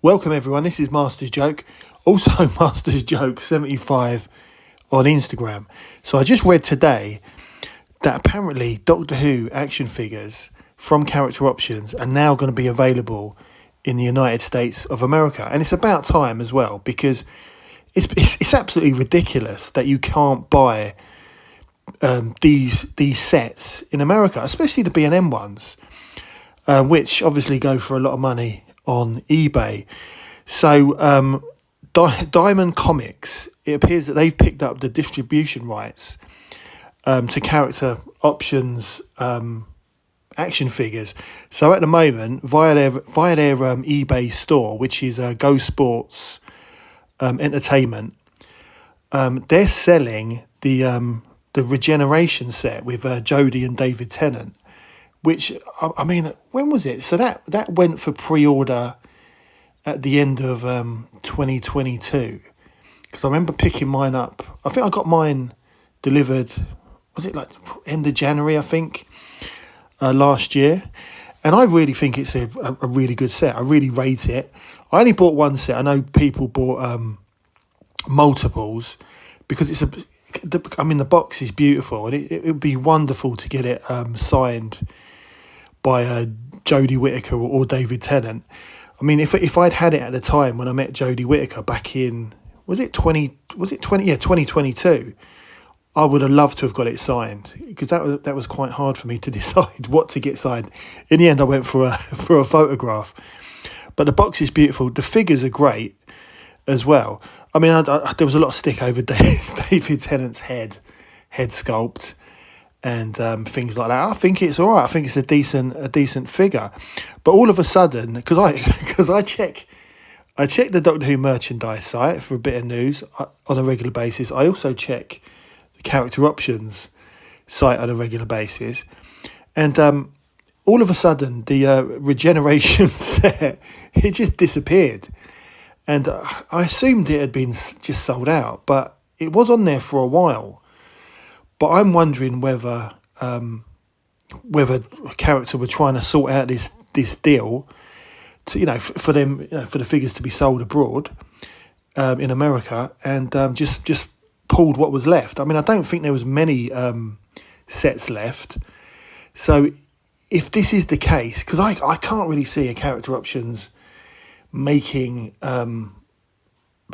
Welcome everyone, this is Master's Joke, also Master's Joke 75 on Instagram. So I just read today that apparently Doctor Who action figures from Character Options are now going to be available in the United States of America. And it's about time as well, because it's absolutely ridiculous that you can't buy these sets in America, especially the B&M ones, which obviously go for a lot of money on eBay. So Diamond Comics, it appears that they've picked up the distribution rights to Character Options action figures. So at the moment, via their eBay store, which is Go Sports Entertainment, they're selling the Regeneration set with Jodie and David Tennant, which, I mean, when was it? So that went for pre-order at the end of 2022. Because I remember picking mine up. I think I got mine delivered, was it like end of January, I think, last year. And I really think it's a really good set. I really rate it. I only bought one set. I know people bought multiples because the box is beautiful, and it would be wonderful to get it signed by Jodie Whittaker or David Tennant. I mean, if I'd had it at the time when I met Jodie Whittaker back in, was it 2022, I would have loved to have got it signed, because that was quite hard for me to decide what to get signed. In the end, I went for a photograph. But the box is beautiful. The figures are great as well. I mean, there was a lot of stick over David Tennant's head sculpt and things like that. I think it's all right. I think it's a decent figure. But all of a sudden, because I check the Doctor Who merchandise site for a bit of news on a regular basis. I also check the Character Options site on a regular basis, and all of a sudden the Regeneration set, it just disappeared. And I assumed it had been just sold out, but it was on there for a while. But I'm wondering whether Character were trying to sort out this deal to, for them, for the figures to be sold abroad in America, and just pulled what was left. I mean, I don't think there was many sets left. So if this is the case, because I can't really see a Character Options making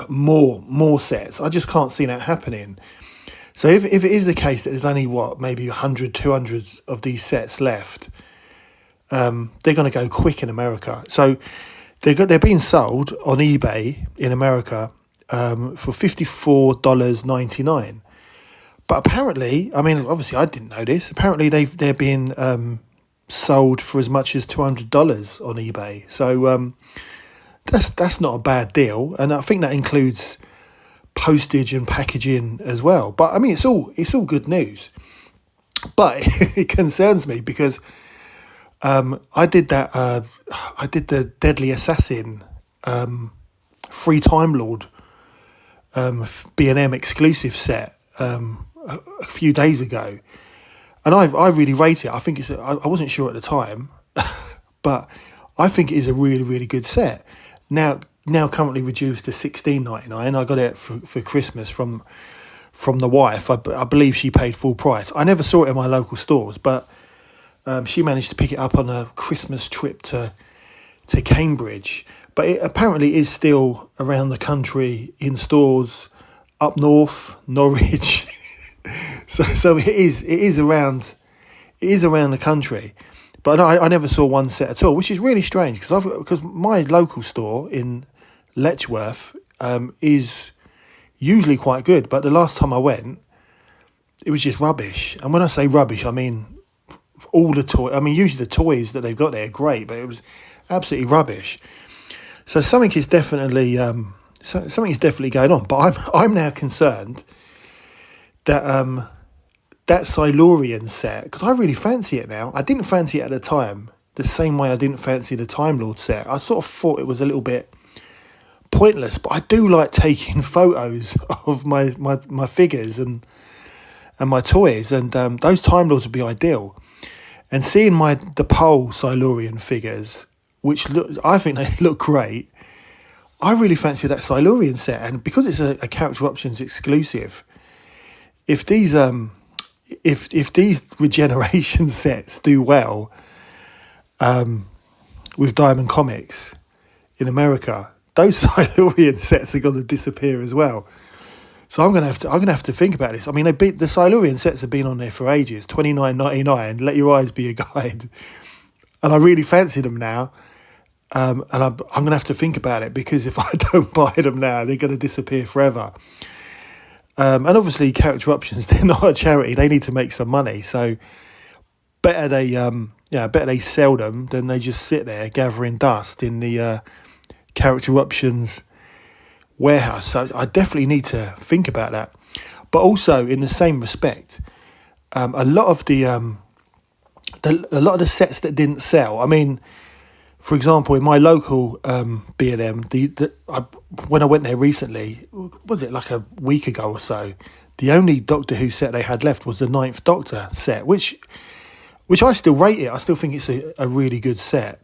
more sets. I just can't see that happening. So if it is the case that there's only maybe 100, 200 of these sets left, they're going to go quick in America. So they're being sold on eBay in America for $54.99. But apparently, I mean, obviously I didn't know this. Apparently they're being sold for as much as $200 on eBay. So that's not a bad deal, and I think that includes postage and packaging as well. But I mean, it's all good news. But it concerns me because I did the Deadly Assassin Free Time Lord B&M exclusive set a few days ago, and I really rate it. I think I wasn't sure at the time, but I think it is a really, really good set. Now currently reduced to $16.99. I got it for Christmas from the wife. I believe she paid full price. I never saw it in my local stores, but she managed to pick it up on a Christmas trip to Cambridge. But it apparently is still around the country in stores up north, Norwich. so it is around the country. But I never saw one set at all, which is really strange, because my local store in Letchworth is usually quite good. But the last time I went, it was just rubbish. And when I say rubbish, I mean all the toys. I mean, usually the toys that they've got there are great, but it was absolutely rubbish. So something is definitely going on. But I'm now concerned that that Silurian set, because I really fancy it now. I didn't fancy it at the time, the same way I didn't fancy the Time Lord set. I sort of thought it was a little bit pointless, but I do like taking photos of my figures and my toys, and those Time Lords would be ideal. And seeing the Pole Silurian figures, which I think they look great, I really fancy that Silurian set, and because it's a Character Options exclusive, if these if these Regeneration sets do well with Diamond Comics in America, those Silurian sets are going to disappear as well. So I'm gonna have to think about this. I mean, the Silurian sets have been on there for ages, $29.99. Let your eyes be a guide, and I really fancy them now. And I'm going to have to think about it, because if I don't buy them now, they're going to disappear forever. And obviously, Character Options, they're not a charity; they need to make some money. So better they sell them than they just sit there gathering dust in the Character Options warehouse. So I definitely need to think about that. But also, in the same respect, a lot of the sets that didn't sell. I mean, for example, in my local B&M, when I went there recently, was it like a week ago or so, the only Doctor Who set they had left was the Ninth Doctor set, which I still rate it. I still think it's a really good set.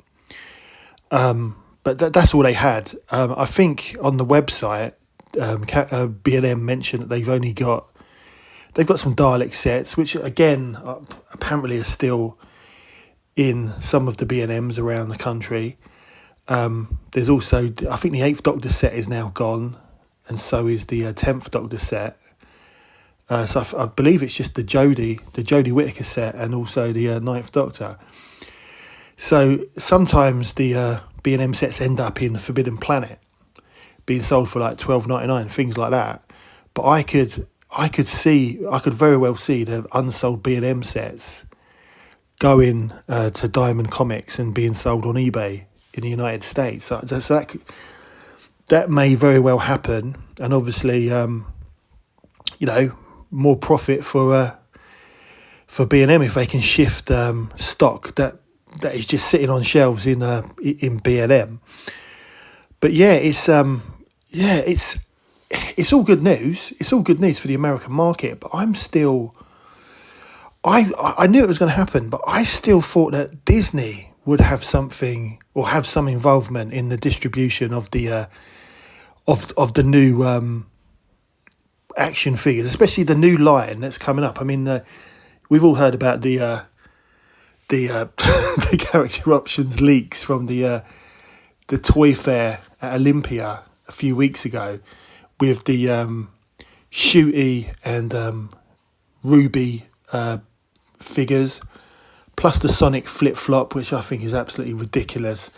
But that's all they had. I think on the website, B&M mentioned that they've got some Dalek sets, which again apparently are still in some of the B&Ms around the country. There's also, I think the 8th Doctor set is now gone, and so is the 10th Doctor set. So I believe it's just the Jodie Whittaker set, and also the 9th Doctor. So sometimes the B&M sets end up in Forbidden Planet, being sold for like $12.99, things like that. But I could very well see the unsold B&M sets going to Diamond Comics and being sold on eBay in the United States. So that may very well happen, and obviously, more profit for B&M if they can shift stock that is just sitting on shelves in B&M. But it's all good news. It's all good news for the American market. But I'm still. I knew it was going to happen, but I still thought that Disney would have something or have some involvement in the distribution of the new action figures, especially the new line that's coming up. I mean, we've all heard about the the Character Options leaks from the Toy Fair at Olympia a few weeks ago, with the Shooty and Ruby figures, plus the Sonic Flip Flop, which I think is absolutely ridiculous,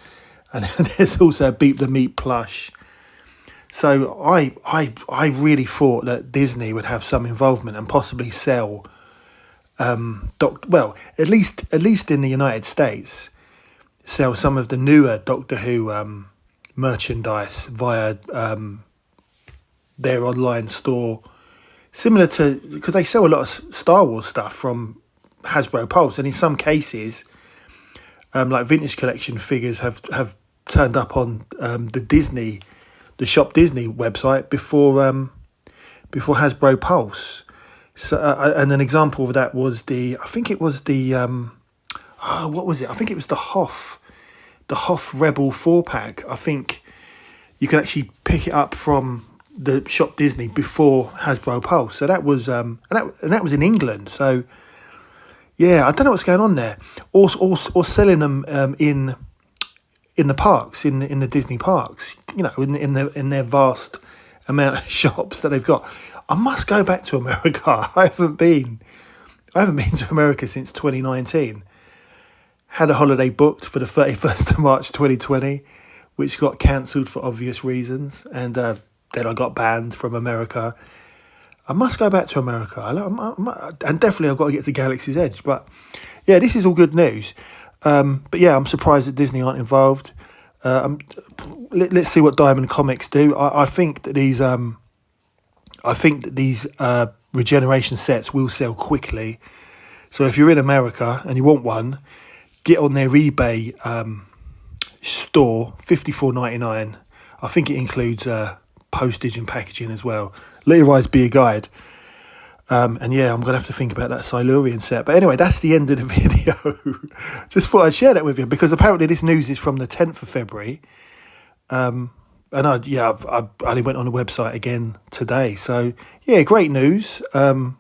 and there's also Beep the Meat plush. So I really thought that Disney would have some involvement and possibly sell at least in the United States, sell some of the newer Doctor Who merchandise via their online store, similar to, because they sell a lot of Star Wars stuff from Hasbro Pulse, and in some cases, like vintage collection figures have turned up on the Shop Disney website before Hasbro Pulse. So and an example of that was what was it? I think it was the Hoff Rebel 4-pack. I think you can actually pick it up from the Shop Disney before Hasbro Pulse. So that was and that was in England. So yeah, I don't know what's going on there. Or selling them in the parks, in the Disney parks. In their vast amount of shops that they've got. I must go back to America. I haven't been to America since 2019. Had a holiday booked for the 31st of March 2020, which got cancelled for obvious reasons, and then I got banned from America. I must go back to America, and definitely I've got to get to Galaxy's Edge. But yeah, this is all good news. But yeah, I'm surprised that Disney aren't involved. Let's see what Diamond Comics do. I think that these Regeneration sets will sell quickly. So if you're in America and you want one, get on their eBay store, $54.99. I think it includes postage and packaging as well. Let your eyes be a guide. And yeah, I'm going to have to think about that Silurian set. But anyway, that's the end of the video. Just thought I'd share that with you, because apparently this news is from the 10th of February. And I only went on the website again today. So yeah, great news. But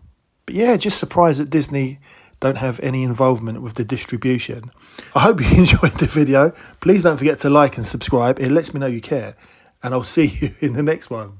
yeah, just surprised that Disney don't have any involvement with the distribution. I hope you enjoyed the video. Please don't forget to like and subscribe. It lets me know you care. And I'll see you in the next one.